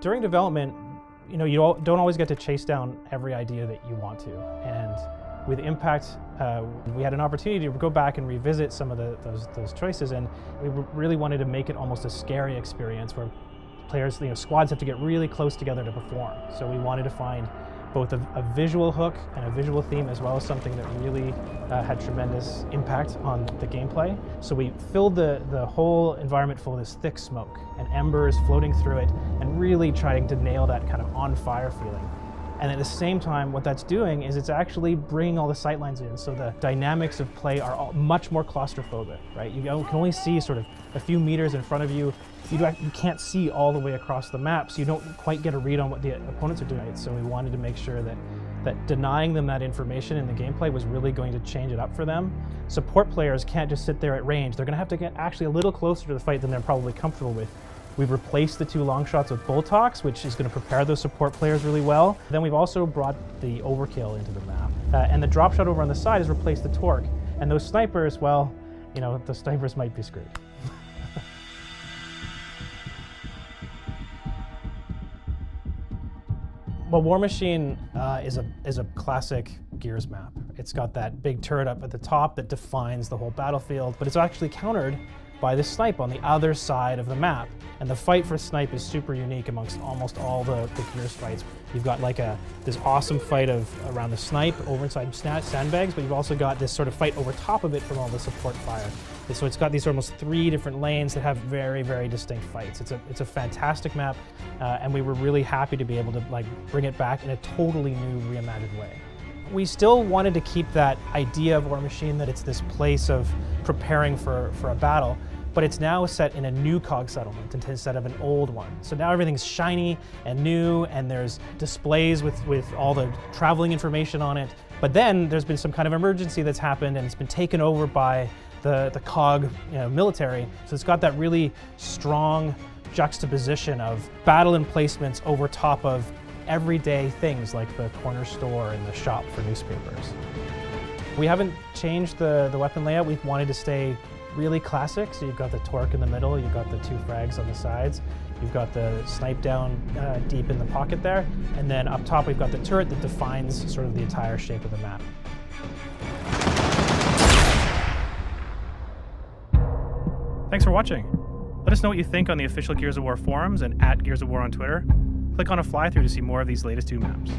During development, you don't always get to chase down every idea that you want to. And with Impact, we had an opportunity to go back and revisit some of those choices, and we really wanted to make it almost a scary experience where players, squads have to get really close together to perform. So we wanted to find both a visual hook and a visual theme, as well as something that really had tremendous impact on the gameplay. So we filled the whole environment full of this thick smoke and embers floating through it, and really trying to nail that kind of on fire feeling. And at the same time, what that's doing is it's actually bringing all the sightlines in, so the dynamics of play are much more claustrophobic, right? You can only see sort of a few meters in front of you. You can't see all the way across the map, so you don't quite get a read on what the opponents are doing. So we wanted to make sure that denying them that information in the gameplay was really going to change it up for them. Support players can't just sit there at range. They're going to have to get actually a little closer to the fight than they're probably comfortable with. We've replaced the 2 long shots with bulltalks, which is going to prepare those support players really well. Then we've also brought the overkill into the map. And the drop shot over on the side has replaced the torque. And those snipers, well, the snipers might be screwed. Well, War Machine is a classic Gears map. It's got that big turret up at the top that defines the whole battlefield, but it's actually countered by the snipe on the other side of the map. And the fight for snipe is super unique amongst almost all the Gears fights. You've got like this awesome fight around the snipe over inside sandbags, but you've also got this sort of fight over top of it from all the support fire. And so it's got these almost 3 different lanes that have very, very distinct fights. It's a fantastic map, and we were really happy to be able to bring it back in a totally new, reimagined way. We still wanted to keep that idea of War Machine, that it's this place of preparing for a battle, but it's now set in a new cog settlement instead of an old one. So now everything's shiny and new, and there's displays with all the traveling information on it. But then there's been some kind of emergency that's happened, and it's been taken over by the cog military. So it's got that really strong juxtaposition of battle emplacements over top of everyday things like the corner store and the shop for newspapers. We haven't changed the weapon layout. We've wanted to stay really classic. So you've got the torque in the middle, you've got the 2 frags on the sides, you've got the snipe down deep in the pocket there, and then up top we've got the turret that defines sort of the entire shape of the map. Thanks for watching. Let us know what you think on the official Gears of War forums and @Gears of War on Twitter. Click on a fly-through to see more of these latest 2 maps.